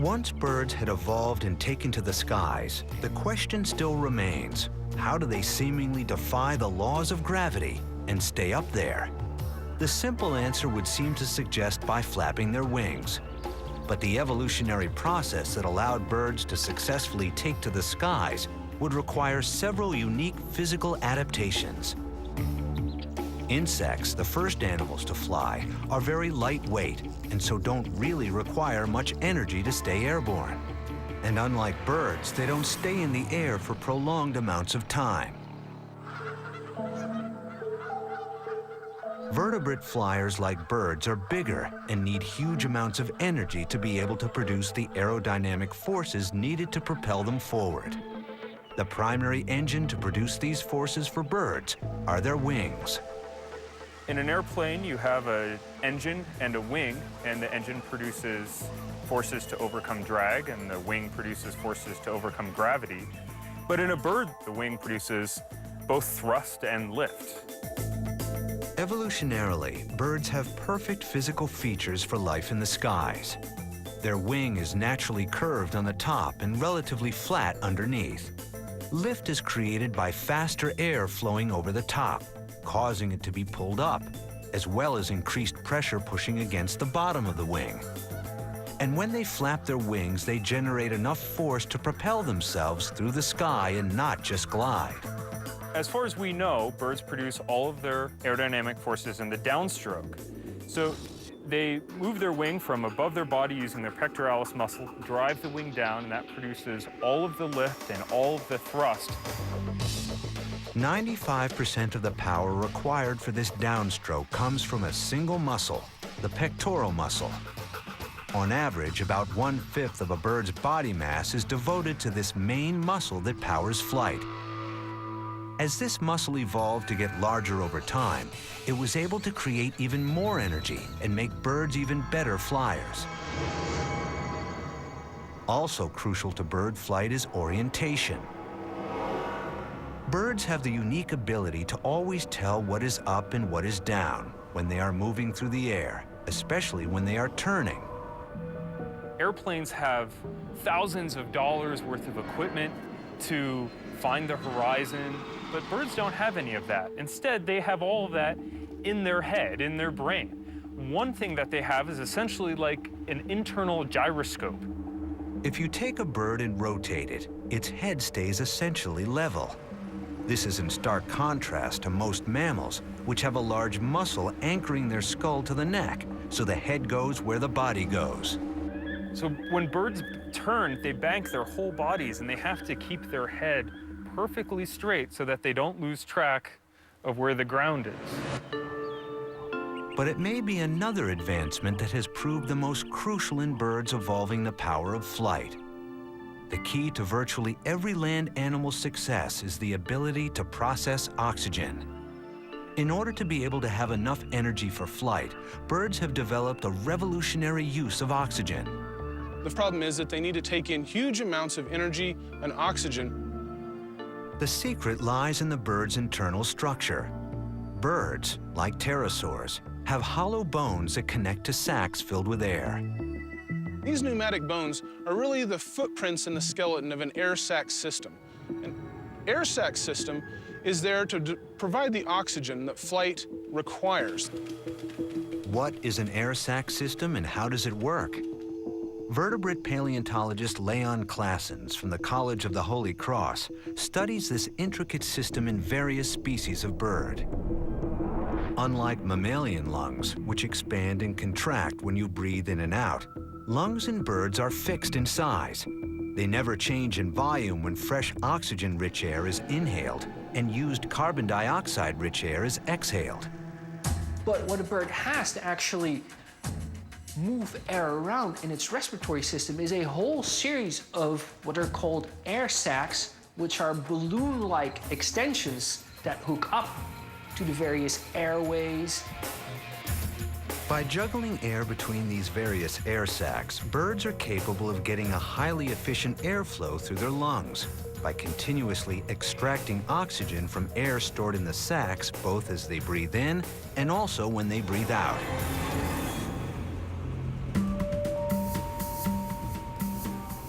Once birds had evolved and taken to the skies, the question still remains, how do they seemingly defy the laws of gravity and stay up there? The simple answer would seem to suggest by flapping their wings. But the evolutionary process that allowed birds to successfully take to the skies would require several unique physical adaptations. Insects, the first animals to fly, are very lightweight and so don't really require much energy to stay airborne. And unlike birds, they don't stay in the air for prolonged amounts of time. Vertebrate flyers like birds are bigger and need huge amounts of energy to be able to produce the aerodynamic forces needed to propel them forward. The primary engine to produce these forces for birds are their wings. In an airplane, you have an engine and a wing, and the engine produces forces to overcome drag, and the wing produces forces to overcome gravity. But in a bird, the wing produces both thrust and lift. Evolutionarily, birds have perfect physical features for life in the skies. Their wing is naturally curved on the top and relatively flat underneath. Lift is created by faster air flowing over the top, causing it to be pulled up, as well as increased pressure pushing against the bottom of the wing. And when they flap their wings, they generate enough force to propel themselves through the sky and not just glide. As far as we know, birds produce all of their aerodynamic forces in the downstroke. So they move their wing from above their body using their pectoralis muscle, drive the wing down, and that produces all of the lift and all of the thrust. 95% of the power required for this downstroke comes from a single muscle, the pectoral muscle. On average, about 1/5 of a bird's body mass is devoted to this main muscle that powers flight. As this muscle evolved to get larger over time, it was able to create even more energy and make birds even better flyers. Also crucial to bird flight is orientation. Birds have the unique ability to always tell what is up and what is down when they are moving through the air, especially when they are turning. Airplanes have thousands of dollars worth of equipment to find the horizon, but birds don't have any of that. Instead, they have all of that in their head, in their brain. One thing that they have is essentially like an internal gyroscope. If you take a bird and rotate it, its head stays essentially level. This is in stark contrast to most mammals, which have a large muscle anchoring their skull to the neck, so the head goes where the body goes. So when birds turn, they bank their whole bodies, and they have to keep their head perfectly straight so that they don't lose track of where the ground is. But it may be another advancement that has proved the most crucial in birds evolving the power of flight. The key to virtually every land animal's success is the ability to process oxygen. In order to be able to have enough energy for flight, birds have developed a revolutionary use of oxygen. The problem is that they need to take in huge amounts of energy and oxygen. The secret lies in the bird's internal structure. Birds, like pterosaurs, have hollow bones that connect to sacs filled with air. These pneumatic bones are really the footprints in the skeleton of an air sac system. An air sac system is there to provide the oxygen that flight requires. What is an air sac system and how does it work? Vertebrate paleontologist Leon Claessens from the College of the Holy Cross studies this intricate system in various species of bird. Unlike mammalian lungs, which expand and contract when you breathe in and out, lungs in birds are fixed in size. They never change in volume when fresh oxygen-rich air is inhaled and used carbon dioxide-rich air is exhaled. But what a bird has to actually move air around in its respiratory system is a whole series of what are called air sacs, which are balloon-like extensions that hook up to the various airways. By juggling air between these various air sacs, birds are capable of getting a highly efficient airflow through their lungs by continuously extracting oxygen from air stored in the sacs, both as they breathe in and also when they breathe out.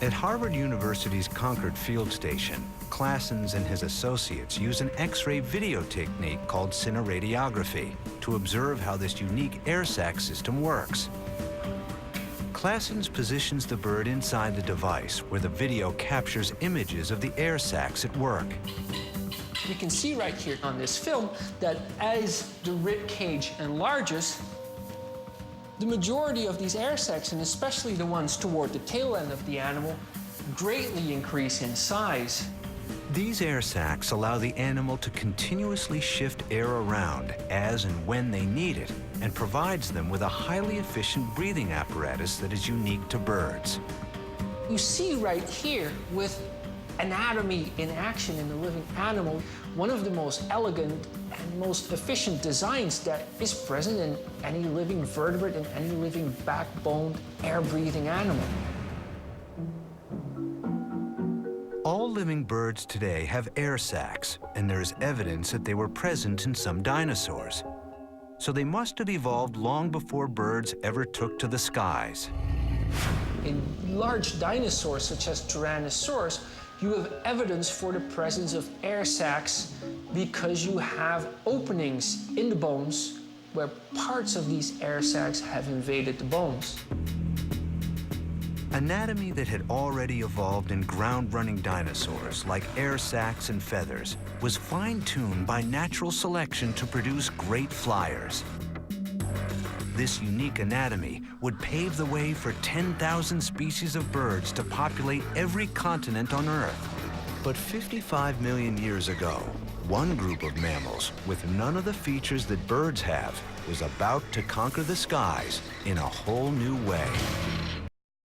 At Harvard University's Concord Field Station, Claessens and his associates use an X-ray video technique called cineradiography to observe how this unique air sac system works. Claessens positions the bird inside the device where the video captures images of the air sacs at work. You can see right here on this film that as the rib cage enlarges, the majority of these air sacs, and especially the ones toward the tail end of the animal, greatly increase in size. These air sacs allow the animal to continuously shift air around as and when they need it, and provides them with a highly efficient breathing apparatus that is unique to birds. You see right here with anatomy in action in the living animal, one of the most elegant and most efficient designs that is present in any living vertebrate and any living backboned air-breathing animal. All living birds today have air sacs, and there is evidence that they were present in some dinosaurs. So they must have evolved long before birds ever took to the skies. In large dinosaurs, such as Tyrannosaurus, you have evidence for the presence of air sacs because you have openings in the bones where parts of these air sacs have invaded the bones. Anatomy that had already evolved in ground-running dinosaurs, like air sacs and feathers, was fine-tuned by natural selection to produce great flyers. This unique anatomy would pave the way for 10,000 species of birds to populate every continent on Earth. But 55 million years ago, one group of mammals with none of the features that birds have was about to conquer the skies in a whole new way.